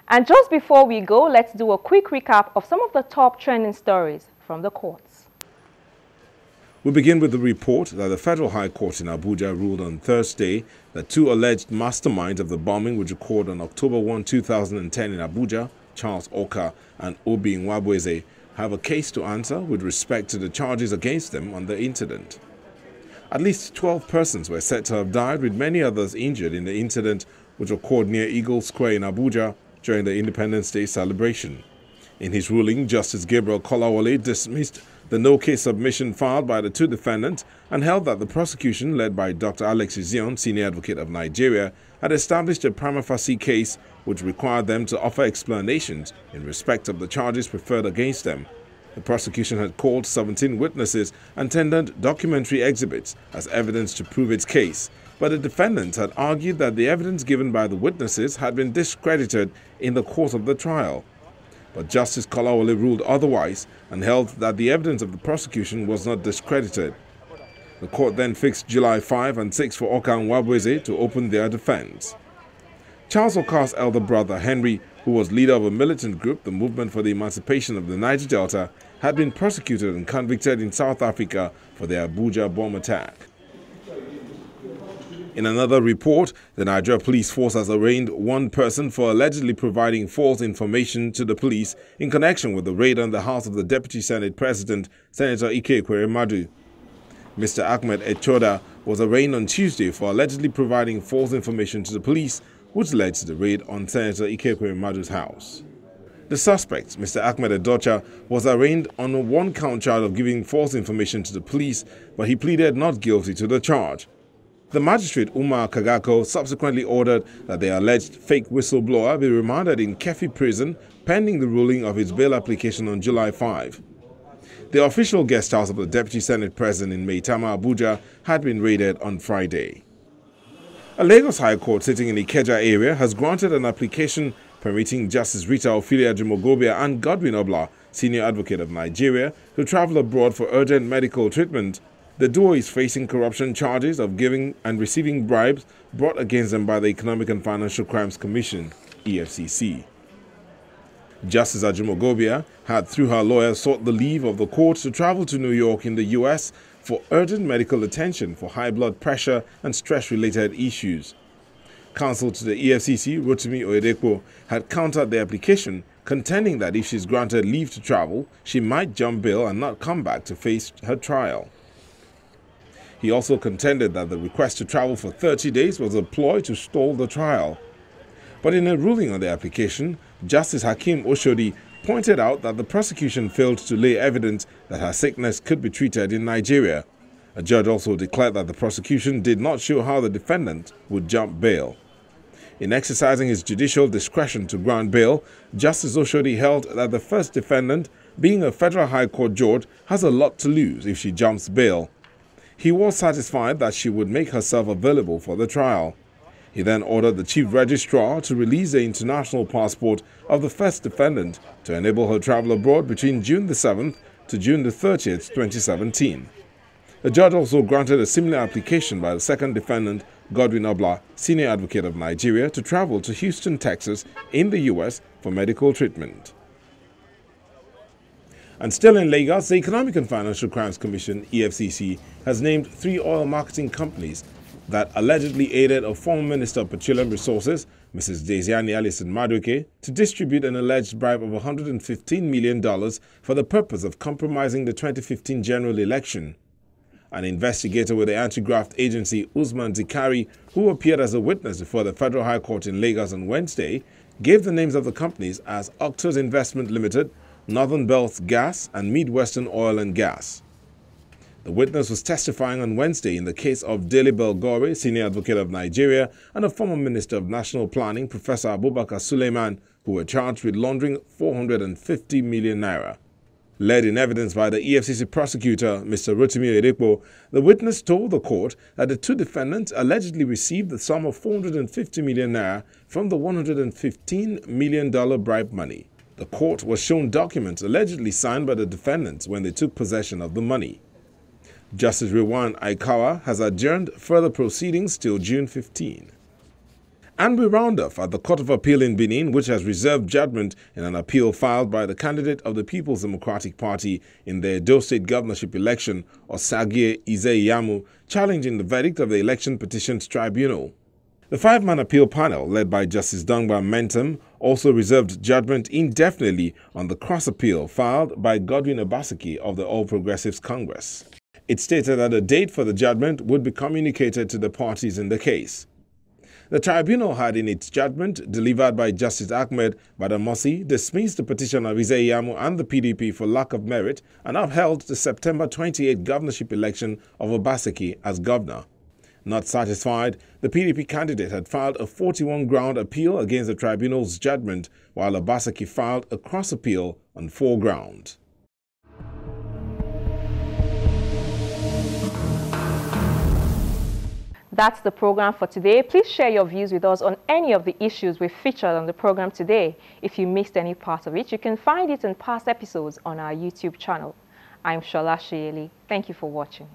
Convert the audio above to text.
And just before we go, let's do a quick recap of some of the top trending stories from the courts. We begin with the report that the Federal High Court in Abuja ruled on Thursday that two alleged masterminds of the bombing which occurred on October 1, 2010 in Abuja, Charles Oka and Obi Nwabweze, have a case to answer with respect to the charges against them on the incident. At least 12 persons were said to have died, with many others injured in the incident which occurred near Eagle Square in Abuja during the Independence Day celebration. In his ruling, Justice Gabriel Kolawole dismissed the no-case submission filed by the two defendants and held that the prosecution, led by Dr. Alex Izion, Senior Advocate of Nigeria, had established a prima facie case which required them to offer explanations in respect of the charges preferred against them. The prosecution had called 17 witnesses and tendered documentary exhibits as evidence to prove its case, but the defendants had argued that the evidence given by the witnesses had been discredited in the course of the trial. But Justice Kolawole ruled otherwise and held that the evidence of the prosecution was not discredited. The court then fixed July 5 and 6 for Oka and Nwabweze to open their defense. Charles Oka's elder brother, Henry, who was leader of a militant group, the Movement for the Emancipation of the Niger Delta, had been prosecuted and convicted in South Africa for the Abuja bomb attack. In another report, the Nigeria Police Force has arraigned one person for allegedly providing false information to the police in connection with the raid on the house of the Deputy Senate President, Senator Ike Ekweremadu. Mr. Ahmed Echoda was arraigned on Tuesday for allegedly providing false information to the police, which led to the raid on Senator Ike Ekweremadu's house. The suspect, Mr. Ahmed Edocha, was arraigned on a one-count charge of giving false information to the police, but he pleaded not guilty to the charge. The magistrate Umar Kagako subsequently ordered that the alleged fake whistleblower be remanded in Kefi prison pending the ruling of his bail application on July 5. The official guest house of the Deputy Senate President in Maitama, Abuja, had been raided on Friday. A Lagos High Court sitting in Ikeja area has granted an application permitting Justice Rita Ophelia Jumogobia and Godwin Obla, Senior Advocate of Nigeria, to travel abroad for urgent medical treatment. The duo is facing corruption charges of giving and receiving bribes brought against them by the Economic and Financial Crimes Commission, EFCC. Justice Ajumogobia had, through her lawyer, sought the leave of the court to travel to New York in the U.S. for urgent medical attention for high blood pressure and stress-related issues. Counsel to the EFCC, Rotimi Oyedepo, had countered the application, contending that if she's granted leave to travel, she might jump bail and not come back to face her trial. He also contended that the request to travel for 30 days was a ploy to stall the trial. But in a ruling on the application, Justice Hakeem Oshodi pointed out that the prosecution failed to lay evidence that her sickness could be treated in Nigeria. A judge also declared that the prosecution did not show how the defendant would jump bail. In exercising his judicial discretion to grant bail, Justice Oshodi held that the first defendant, being a Federal High Court judge, has a lot to lose if she jumps bail. He was satisfied that she would make herself available for the trial. He then ordered the Chief Registrar to release the international passport of the first defendant to enable her travel abroad between June the 7th to June the 30th, 2017. The judge also granted a similar application by the second defendant, Godwin Obla, Senior Advocate of Nigeria, to travel to Houston, Texas, in the U.S. for medical treatment. And still in Lagos, the Economic and Financial Crimes Commission, EFCC, has named 3 oil marketing companies that allegedly aided a former Minister of Petroleum Resources, Mrs. Desiani Alison Madueke, to distribute an alleged bribe of $115 million for the purpose of compromising the 2015 general election. An investigator with the anti-graft agency, Usman Zikari, who appeared as a witness before the Federal High Court in Lagos on Wednesday, gave the names of the companies as Octos Investment Limited, Northern Belts Gas, and Midwestern Oil and Gas. The witness was testifying on Wednesday in the case of Dele Belgore, Senior Advocate of Nigeria, and a former Minister of National Planning, Professor Abubakar Suleiman, who were charged with laundering 450 million naira. Led in evidence by the EFCC prosecutor, Mr. Rotimi Oyedepo, the witness told the court that the two defendants allegedly received the sum of 450 million naira from the $115 million bribe money. The court was shown documents allegedly signed by the defendants when they took possession of the money. Justice Rewan Aikawa has adjourned further proceedings till June 15. And we round off at the Court of Appeal in Benin, which has reserved judgment in an appeal filed by the candidate of the People's Democratic Party in the Edo State governorship election, Osagie Ize-Iyamu, challenging the verdict of the Election Petitions Tribunal. The five-man appeal panel, led by Justice Dongba Mentem, also reserved judgment indefinitely on the cross-appeal filed by Godwin Obaseki of the All Progressives Congress. It stated that a date for the judgment would be communicated to the parties in the case. The tribunal had in its judgment, delivered by Justice Ahmed Badamosi, dismissed the petition of Ize-Iyamu and the PDP for lack of merit and upheld the September 28 governorship election of Obaseki as governor. Not satisfied, the PDP candidate had filed a 41-ground appeal against the tribunal's judgment, while Obaseki filed a cross-appeal on 4 grounds. That's the program for today. Please share your views with us on any of the issues we featured on the program today. If you missed any part of it, you can find it in past episodes on our YouTube channel. I'm Shola Sheyeli. Thank you for watching.